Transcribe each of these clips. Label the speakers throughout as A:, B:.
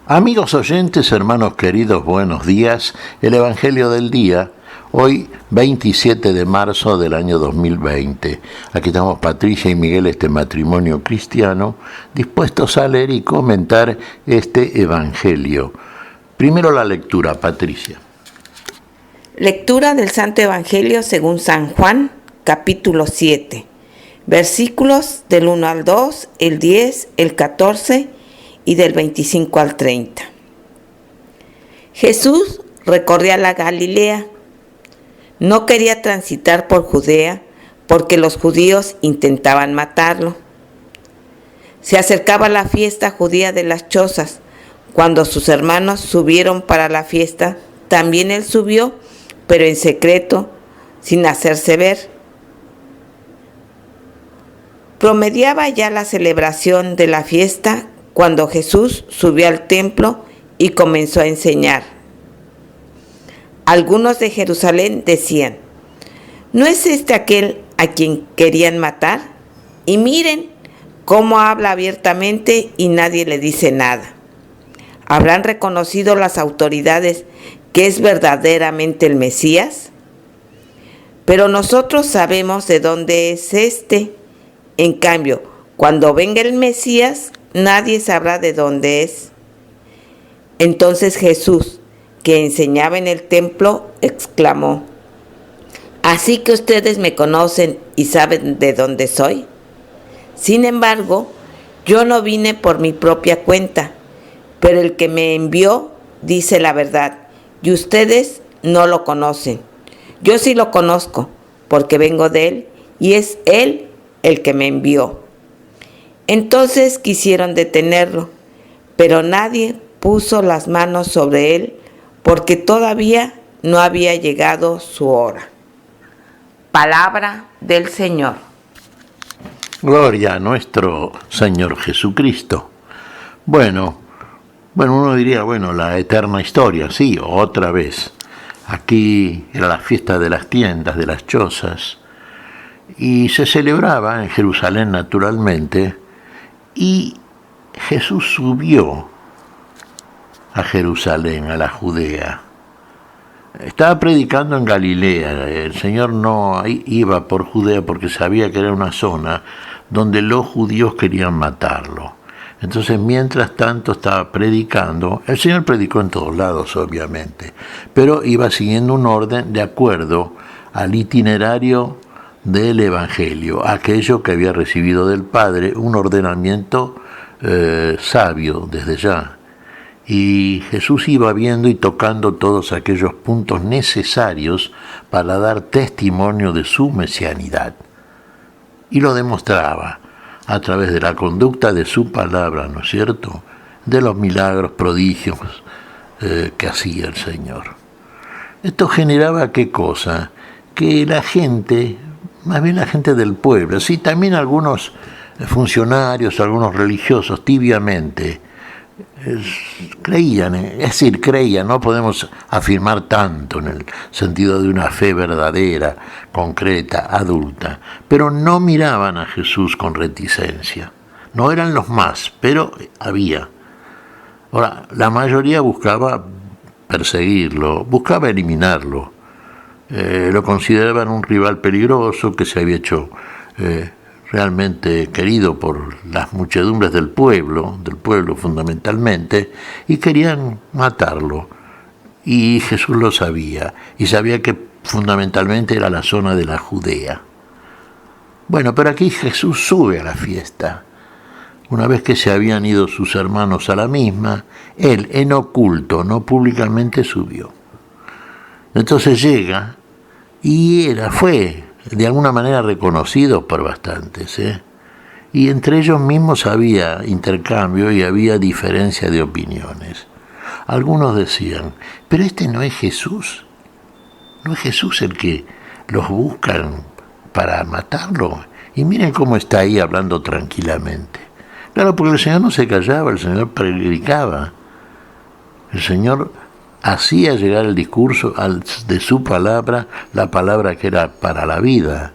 A: Amigos oyentes, hermanos queridos, buenos días. El Evangelio del día, hoy 27 de marzo del año 2020. Aquí estamos Patricia y Miguel, este matrimonio cristiano, dispuestos a leer y comentar este Evangelio. Primero la lectura, Patricia.
B: Lectura del Santo Evangelio según San Juan, capítulo 7, versículos del 1 al 2, el 10, el 14 y del 25 al 30. Jesús recorría la Galilea. No quería transitar por Judea porque los judíos intentaban matarlo. Se acercaba la fiesta judía de las chozas. Cuando sus hermanos subieron para la fiesta, también él subió, pero en secreto, sin hacerse ver. Promediaba ya la celebración de la fiesta cuando Jesús subió al templo y comenzó a enseñar. Algunos de Jerusalén decían: ¿no es este aquel a quien querían matar? Y miren cómo habla abiertamente y nadie le dice nada. ¿Habrán reconocido las autoridades que es verdaderamente el Mesías? Pero nosotros sabemos de dónde es este. En cambio, cuando venga el Mesías, nadie sabrá de dónde es. Entonces Jesús, que enseñaba en el templo, exclamó: ¿así que ustedes me conocen y saben de dónde soy? Sin embargo, yo no vine por mi propia cuenta, pero el que me envió dice la verdad, y ustedes no lo conocen. Yo sí lo conozco, porque vengo de él, y es él el que me envió. Entonces quisieron detenerlo, pero nadie puso las manos sobre él, porque todavía no había llegado su hora. Palabra del Señor.
A: Gloria a nuestro Señor Jesucristo. Bueno, uno diría, la eterna historia, sí, otra vez. Aquí era la fiesta de las tiendas, de las chozas, y se celebraba en Jerusalén naturalmente, y Jesús subió a Jerusalén, a la Judea. Estaba predicando en Galilea. El Señor no iba por Judea porque sabía que era una zona donde los judíos querían matarlo. Entonces, mientras tanto estaba predicando, el Señor predicó en todos lados, obviamente, pero iba siguiendo un orden de acuerdo al itinerario del Evangelio, aquello que había recibido del Padre, un ordenamiento sabio desde ya. Y Jesús iba viendo y tocando todos aquellos puntos necesarios para dar testimonio de su mesianidad. Y lo demostraba a través de la conducta de su palabra, ¿no es cierto?, de los milagros, prodigios que hacía el Señor. Esto generaba ¿qué cosa? Que la gente, más bien la gente del pueblo, sí, también algunos funcionarios, algunos religiosos, tibiamente, creían, no podemos afirmar tanto en el sentido de una fe verdadera, concreta, adulta, pero no miraban a Jesús con reticencia. No eran los más, pero había. Ahora, la mayoría buscaba perseguirlo, buscaba eliminarlo. Lo consideraban un rival peligroso que se había hecho realmente querido por las muchedumbres del pueblo fundamentalmente, y querían matarlo. Y Jesús lo sabía, y sabía que fundamentalmente era la zona de la Judea. Pero aquí Jesús sube a la fiesta. Una vez que se habían ido sus hermanos a la misma, él en oculto, no públicamente, subió. Entonces llega y fue de alguna manera reconocido por bastantes, y entre ellos mismos había intercambio y había diferencia de opiniones. Algunos decían: pero este no es Jesús el que los buscan para matarlo, y miren cómo está ahí hablando tranquilamente. Claro, porque el Señor no se callaba, el Señor predicaba, el Señor hacía llegar el discurso de su palabra, la palabra que era para la vida,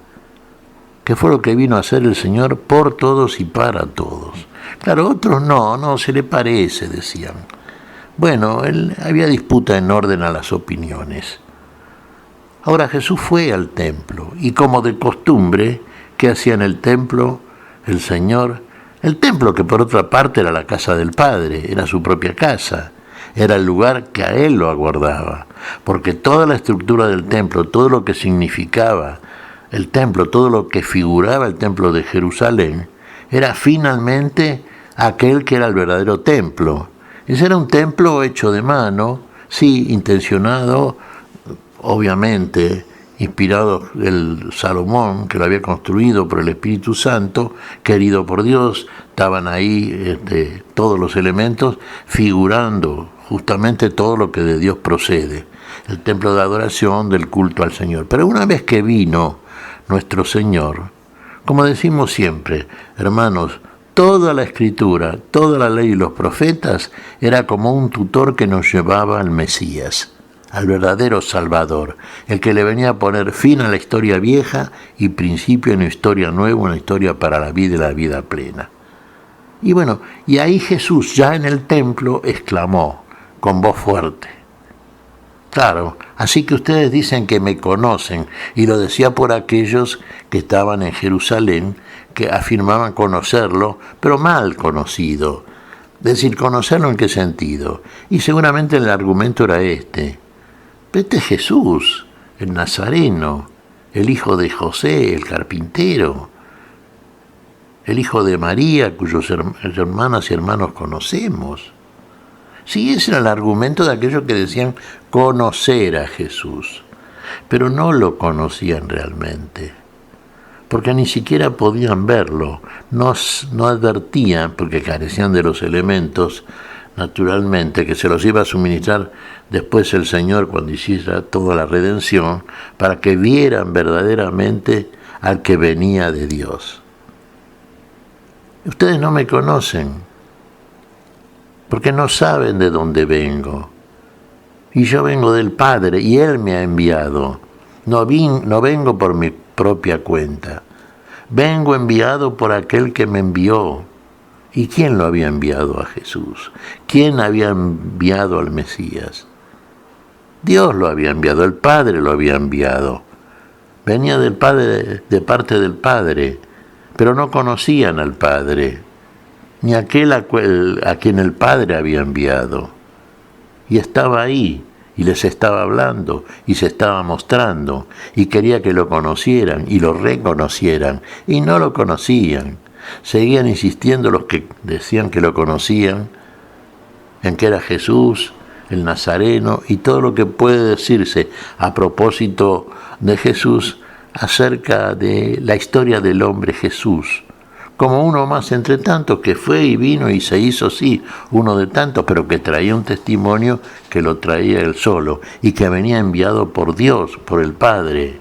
A: que fue lo que vino a hacer el Señor por todos y para todos. Claro, otros no se le parece, decían. Bueno, había disputa en orden a las opiniones. Ahora Jesús fue al templo y como de costumbre, ¿qué hacía en el templo el Señor? El templo, que por otra parte era la casa del Padre, era su propia casa, era el lugar que a Él lo aguardaba, porque toda la estructura del templo, todo lo que significaba el templo, todo lo que figuraba el templo de Jerusalén, era finalmente aquel que era el verdadero templo. Ese era un templo hecho de mano, sí, intencionado, obviamente, inspirado el Salomón, que lo había construido por el Espíritu Santo, querido por Dios. Estaban ahí todos los elementos figurando justamente todo lo que de Dios procede, el templo de adoración, del culto al Señor. Pero una vez que vino nuestro Señor, como decimos siempre, hermanos, toda la Escritura, toda la ley y los profetas era como un tutor que nos llevaba al Mesías, al verdadero Salvador, el que le venía a poner fin a la historia vieja y principio en una historia nueva, una historia para la vida y la vida plena. Y bueno, y ahí Jesús ya en el templo exclamó con voz fuerte. Claro, así que ustedes dicen que me conocen, y lo decía por aquellos que estaban en Jerusalén, que afirmaban conocerlo, pero mal conocido. Es decir, ¿conocerlo en qué sentido? Y seguramente el argumento era este. Este es Jesús, el Nazareno, el hijo de José, el carpintero, el hijo de María, cuyos hermanas y hermanos conocemos. Sí, ese era el argumento de aquellos que decían conocer a Jesús, pero no lo conocían realmente, porque ni siquiera podían verlo, no advertían, porque carecían de los elementos, naturalmente, que se los iba a suministrar después el Señor cuando hiciera toda la redención, para que vieran verdaderamente al que venía de Dios. Ustedes no me conocen, porque no saben de dónde vengo. Y yo vengo del Padre, y Él me ha enviado. No vengo por mi propia cuenta. Vengo enviado por aquel que me envió. ¿Y quién lo había enviado a Jesús? ¿Quién había enviado al Mesías? Dios lo había enviado, el Padre lo había enviado. Venía del Padre, de parte del Padre, pero no conocían al Padre, ni aquel a quien el Padre había enviado. Y estaba ahí, y les estaba hablando, y se estaba mostrando, y quería que lo conocieran, y lo reconocieran, y no lo conocían. Seguían insistiendo los que decían que lo conocían, en que era Jesús, el Nazareno, y todo lo que puede decirse a propósito de Jesús acerca de la historia del hombre Jesús, como uno más entre tantos que fue y vino y se hizo, sí, uno de tantos, pero que traía un testimonio que lo traía él solo, y que venía enviado por Dios, por el Padre,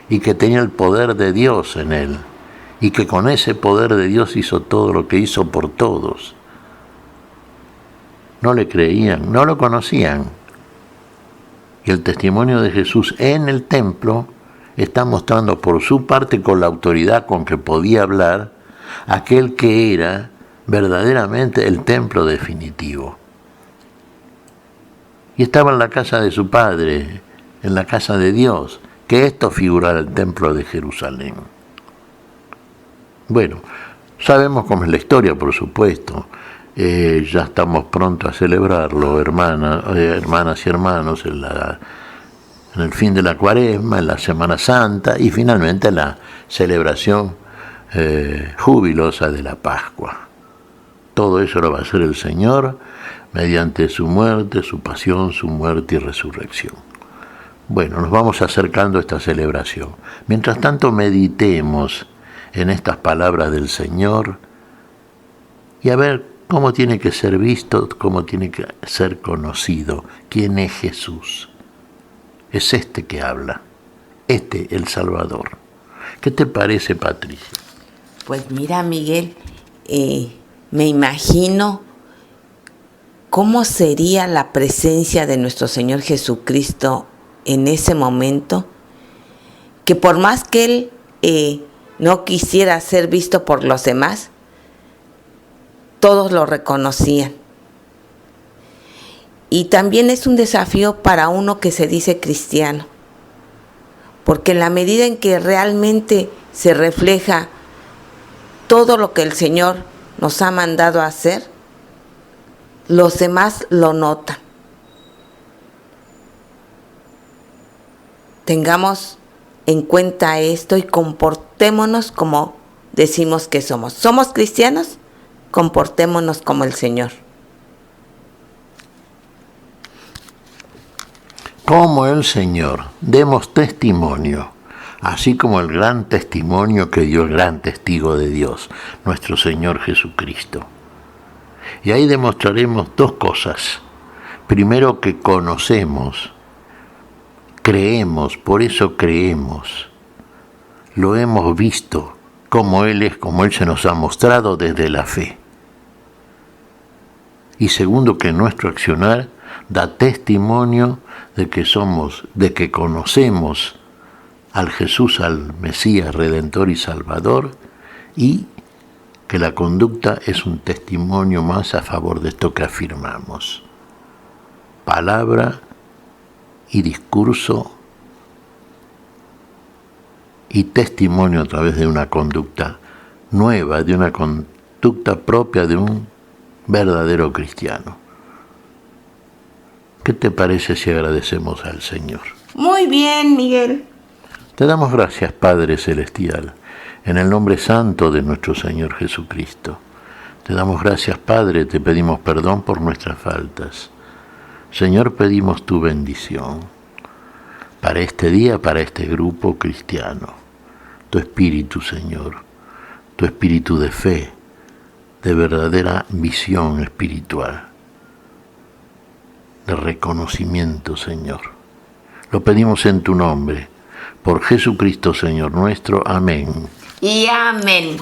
A: y que tenía el poder de Dios en él, y que con ese poder de Dios hizo todo lo que hizo por todos. No le creían, no lo conocían. Y el testimonio de Jesús en el templo está mostrando por su parte, con la autoridad con que podía hablar, aquel que era verdaderamente el templo definitivo. Y estaba en la casa de su Padre, en la casa de Dios, que esto figurara el templo de Jerusalén. Bueno, sabemos cómo es la historia, por supuesto. Ya estamos pronto a celebrarlo, hermanas y hermanos, en el fin de la Cuaresma, en la Semana Santa y finalmente la celebración jubilosa de la Pascua. Todo eso lo va a hacer el Señor mediante su muerte, su pasión, su muerte y resurrección. Bueno, nos vamos acercando a esta celebración. Mientras tanto, meditemos en estas palabras del Señor y a ver cómo tiene que ser visto, cómo tiene que ser conocido. ¿Quién es Jesús? Es este que habla, el Salvador. ¿Qué te parece, Patricia?
B: Pues mira, Miguel, me imagino cómo sería la presencia de nuestro Señor Jesucristo en ese momento, que por más que Él no quisiera ser visto por los demás, todos lo reconocían. Y también es un desafío para uno que se dice cristiano, porque en la medida en que realmente se refleja todo lo que el Señor nos ha mandado a hacer, los demás lo notan. Tengamos en cuenta esto y comportémonos como decimos que somos. ¿Somos cristianos? Comportémonos como el Señor.
A: Como el Señor, demos testimonio, así como el gran testimonio que dio el gran testigo de Dios, nuestro Señor Jesucristo. Y ahí demostraremos dos cosas. Primero, que conocemos, creemos, por eso creemos. Lo hemos visto, como Él es, como Él se nos ha mostrado desde la fe. Y segundo, que nuestro accionar da testimonio de que conocemos al Jesús, al Mesías, Redentor y Salvador, y que la conducta es un testimonio más a favor de esto que afirmamos. Palabra y discurso y testimonio a través de una conducta nueva, de una conducta propia de un verdadero cristiano. ¿Qué te parece si agradecemos al Señor?
B: Muy bien, Miguel.
A: Te damos gracias, Padre Celestial, en el nombre santo de nuestro Señor Jesucristo. Te damos gracias, Padre, te pedimos perdón por nuestras faltas. Señor, pedimos tu bendición para este día, para este grupo cristiano. Tu espíritu, Señor, tu espíritu de fe, de verdadera visión espiritual, de reconocimiento, Señor. Lo pedimos en tu nombre, por Jesucristo, Señor nuestro. Amén.
B: Y amén.